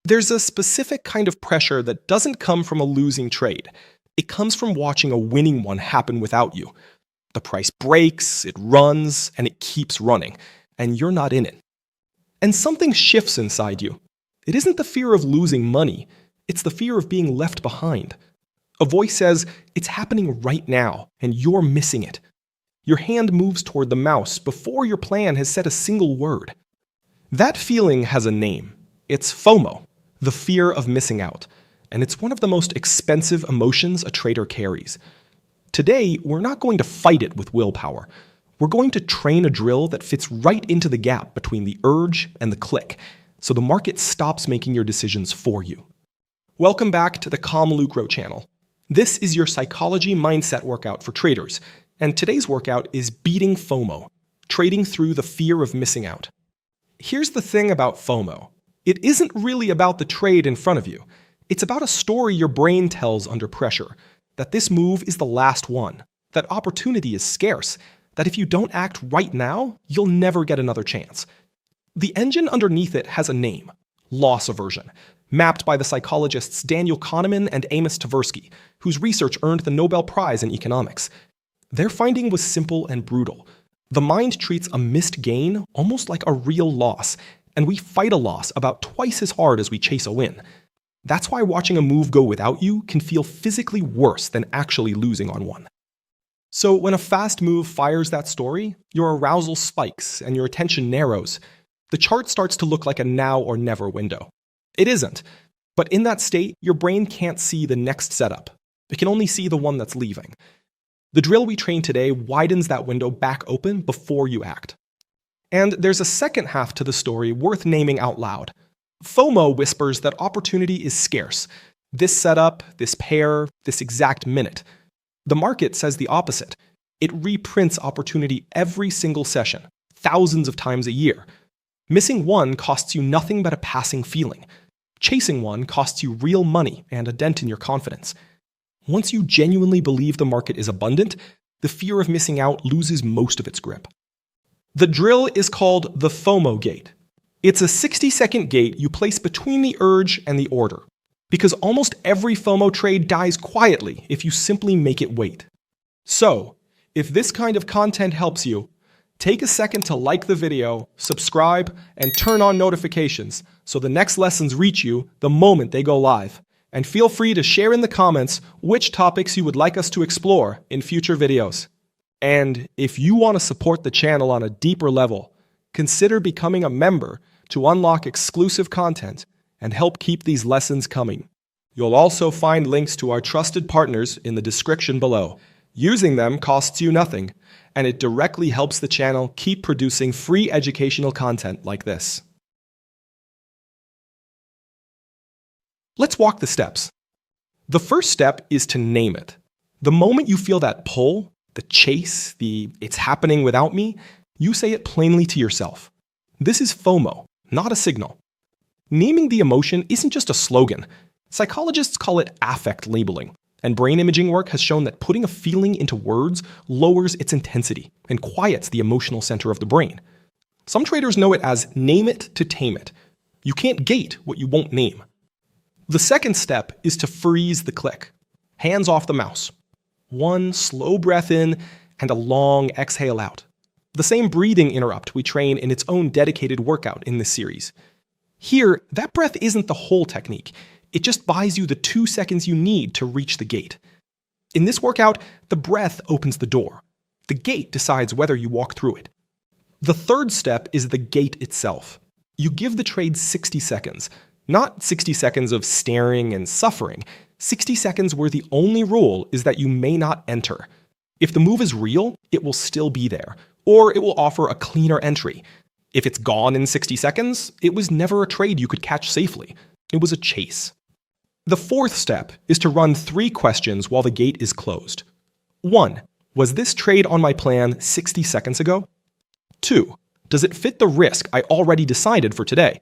There's a specific kind of pressure that doesn't come from a losing trade. It comes from watching a winning one happen without you. The price breaks, it runs, and it keeps running, and you're not in it. And something shifts inside you. It isn't the fear of losing money, it's the fear of being left behind. A voice says, it's happening right now, and you're missing it. Your hand moves toward the mouse before your plan has said a single word. That feeling has a name. It's FOMO, the fear of missing out, and it's one of the most expensive emotions a trader carries. Today, we're not going to fight it with willpower. We're going to train a drill that fits right into the gap between the urge and the click, so the market stops making your decisions for you. Welcome back to the ComLucro channel. This is your psychology mindset workout for traders, and today's workout is beating FOMO, trading through the fear of missing out. Here's the thing about FOMO. It isn't really about the trade in front of you. It's about a story your brain tells under pressure, that this move is the last one, that opportunity is scarce, that if you don't act right now, you'll never get another chance. The engine underneath it has a name, loss aversion, mapped by the psychologists Daniel Kahneman and Amos Tversky, whose research earned the Nobel Prize in economics. Their finding was simple and brutal. The mind treats a missed gain almost like a real loss, and we fight a loss about twice as hard as we chase a win. That's why watching a move go without you can feel physically worse than actually losing on one. So when a fast move fires that story, your arousal spikes and your attention narrows. The chart starts to look like a now or never window. It isn't, but in that state, your brain can't see the next setup. It can only see the one that's leaving. The drill we train today widens that window back open before you act. And there's a second half to the story worth naming out loud. FOMO whispers that opportunity is scarce. This setup, this pair, this exact minute. The market says the opposite. It reprints opportunity every single session, thousands of times a year. Missing one costs you nothing but a passing feeling. Chasing one costs you real money and a dent in your confidence. Once you genuinely believe the market is abundant, the fear of missing out loses most of its grip. The drill is called the FOMO Gate. It's a 60-second gate you place between the urge and the order, because almost every FOMO trade dies quietly if you simply make it wait. So, if this kind of content helps you, take a second to like the video, subscribe, and turn on notifications so the next lessons reach you the moment they go live. And feel free to share in the comments which topics you would like us to explore in future videos. And if you want to support the channel on a deeper level, consider becoming a member to unlock exclusive content and help keep these lessons coming. You'll also find links to our trusted partners in the description below. Using them costs you nothing, and it directly helps the channel keep producing free educational content like this. Let's walk the steps. The first step is to name it. The moment you feel that pull, the chase, the "it's happening without me," you say it plainly to yourself. This is FOMO, not a signal. Naming the emotion isn't just a slogan. Psychologists call it affect labeling, and brain imaging work has shown that putting a feeling into words lowers its intensity and quiets the emotional center of the brain. Some traders know it as name it to tame it. You can't gate what you won't name. The second step is to freeze the click. Hands off the mouse. One slow breath in and a long exhale out. The same breathing interrupt we train in its own dedicated workout in this series. Here, that breath isn't the whole technique. It just buys you the 2 seconds you need to reach the gate. In this workout, the breath opens the door. The gate decides whether you walk through it. The third step is the gate itself. You give the trade 60 seconds. Not 60 seconds of staring and suffering. 60 seconds where the only rule is that you may not enter. If the move is real, it will still be there, or it will offer a cleaner entry. If it's gone in 60 seconds, it was never a trade you could catch safely. It was a chase. The fourth step is to run 3 questions while the gate is closed. 1. Was this trade on my plan 60 seconds ago? 2. Does it fit the risk I already decided for today?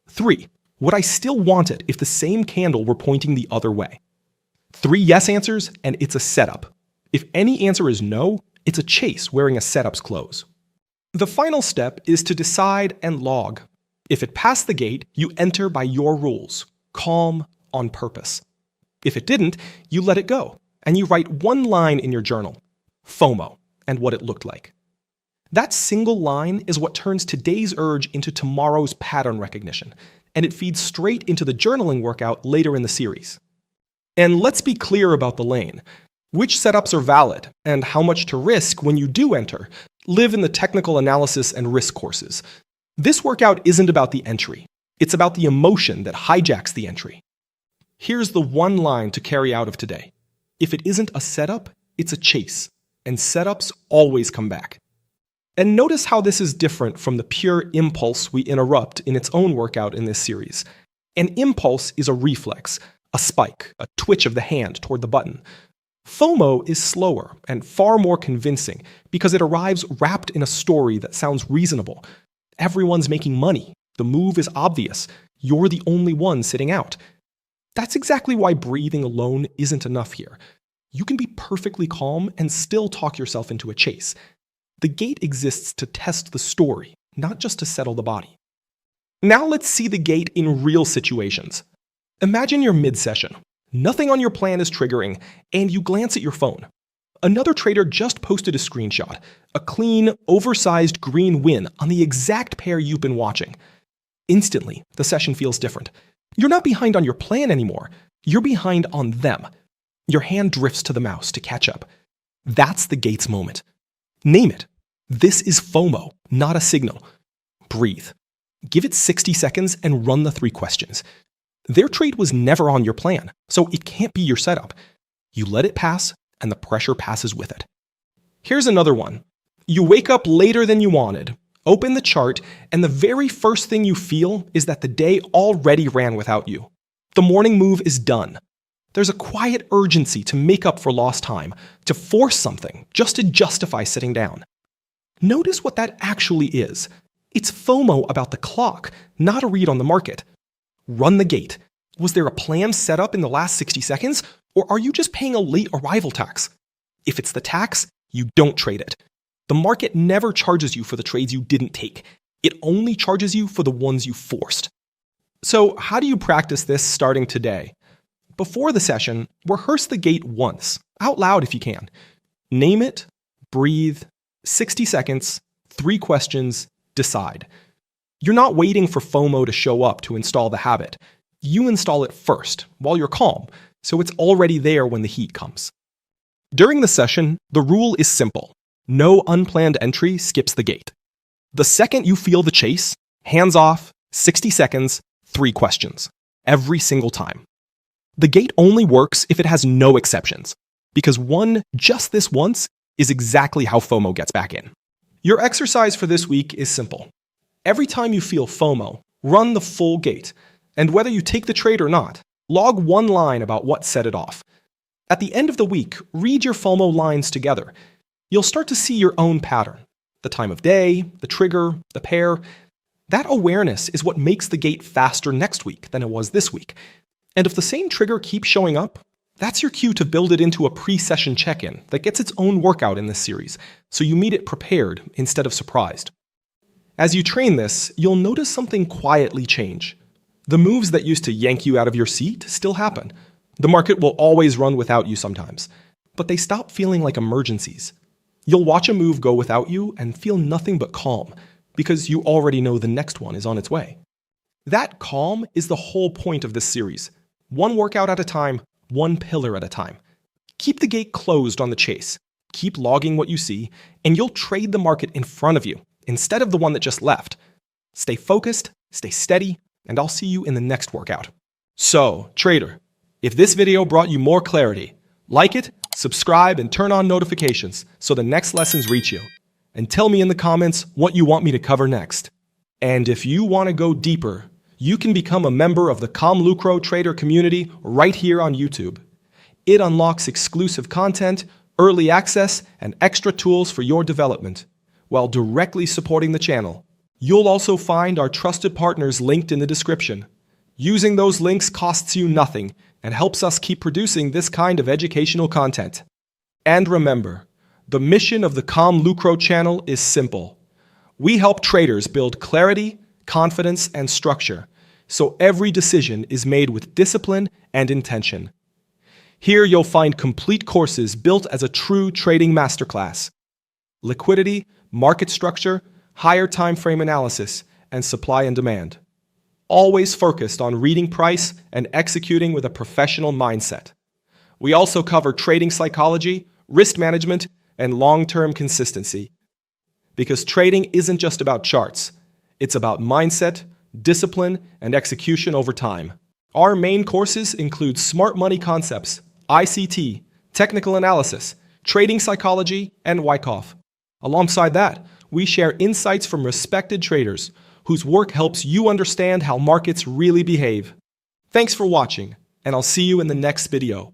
3. Would I still want it if the same candle were pointing the other way? 3 yes answers, and it's a setup. If any answer is no, it's a chase wearing a setup's clothes. The final step is to decide and log. If it passed the gate, you enter by your rules, calm on purpose. If it didn't, you let it go, and you write one line in your journal, FOMO, and what it looked like. That single line is what turns today's urge into tomorrow's pattern recognition, and it feeds straight into the journaling workout later in the series. And let's be clear about the lane. Which setups are valid, and how much to risk when you do enter, live in the technical analysis and risk courses. This workout isn't about the entry. It's about the emotion that hijacks the entry. Here's the one line to carry out of today. If it isn't a setup, it's a chase, and setups always come back. And notice how this is different from the pure impulse we interrupt in its own workout in this series. An impulse is a reflex, a spike, a twitch of the hand toward the button. FOMO is slower and far more convincing because it arrives wrapped in a story that sounds reasonable. Everyone's making money. The move is obvious. You're the only one sitting out. That's exactly why breathing alone isn't enough here. You can be perfectly calm and still talk yourself into a chase. The gate exists to test the story, not just to settle the body. Now let's see the gate in real situations. Imagine you're mid-session. Nothing on your plan is triggering, and you glance at your phone. Another trader just posted a screenshot, a clean, oversized green win on the exact pair you've been watching. Instantly, the session feels different. You're not behind on your plan anymore. You're behind on them. Your hand drifts to the mouse to catch up. That's the gate's moment. Name it. This is FOMO, not a signal. Breathe. Give it 60 seconds and run the 3 questions. Their trade was never on your plan, so it can't be your setup. You let it pass, and the pressure passes with it. Here's another one. You wake up later than you wanted, open the chart, and the very first thing you feel is that the day already ran without you. The morning move is done. There's a quiet urgency to make up for lost time, to force something, just to justify sitting down. Notice what that actually is. It's FOMO about the clock, not a read on the market. Run the gate. Was there a plan set up in the last 60 seconds, or are you just paying a late arrival tax? If it's the tax, you don't trade it. The market never charges you for the trades you didn't take. It only charges you for the ones you forced. So how do you practice this starting today? Before the session, rehearse the gate once, out loud if you can. Name it, breathe, 60 seconds, 3 questions, decide. You're not waiting for FOMO to show up to install the habit. You install it first, while you're calm, so it's already there when the heat comes. During the session, the rule is simple. No unplanned entry skips the gate. The second you feel the chase, hands off, 60 seconds, 3 questions. Every single time. The gate only works if it has no exceptions, because just this once, is exactly how FOMO gets back in. Your exercise for this week is simple. Every time you feel FOMO, run the full gate, and whether you take the trade or not, log one line about what set it off. At the end of the week, read your FOMO lines together. You'll start to see your own pattern. The time of day, the trigger, the pair. That awareness is what makes the gate faster next week than it was this week. And if the same trigger keeps showing up, that's your cue to build it into a pre-session check-in that gets its own workout in this series, so you meet it prepared instead of surprised. As you train this, you'll notice something quietly change. The moves that used to yank you out of your seat still happen. The market will always run without you sometimes, but they stop feeling like emergencies. You'll watch a move go without you and feel nothing but calm, because you already know the next one is on its way. That calm is the whole point of this series. One workout at a time, one pillar at a time. Keep the gate closed on the chase. Keep logging what you see, and you'll trade the market in front of you, instead of the one that just left. Stay focused, stay steady, and I'll see you in the next workout. So, trader, if this video brought you more clarity, like it, subscribe, and turn on notifications so the next lessons reach you. And tell me in the comments what you want me to cover next. And if you want to go deeper, you can become a member of the ComLucro Trader community right here on YouTube. It unlocks exclusive content, early access, and extra tools for your development, while directly supporting the channel. You'll also find our trusted partners linked in the description. Using those links costs you nothing and helps us keep producing this kind of educational content. And remember, the mission of the ComLucro channel is simple. We help traders build clarity, confidence, and structure, so every decision is made with discipline and intention. Here you'll find complete courses built as a true trading masterclass. Liquidity, market structure, higher time frame analysis, and supply and demand. Always focused on reading price and executing with a professional mindset. We also cover trading psychology, risk management, and long-term consistency. Because trading isn't just about charts, it's about mindset, discipline, and execution over time. Our main courses include smart money concepts, ICT, technical analysis, trading psychology, and Wyckoff. Alongside that, we share insights from respected traders whose work helps you understand how markets really behave. Thanks for watching, and I'll see you in the next video.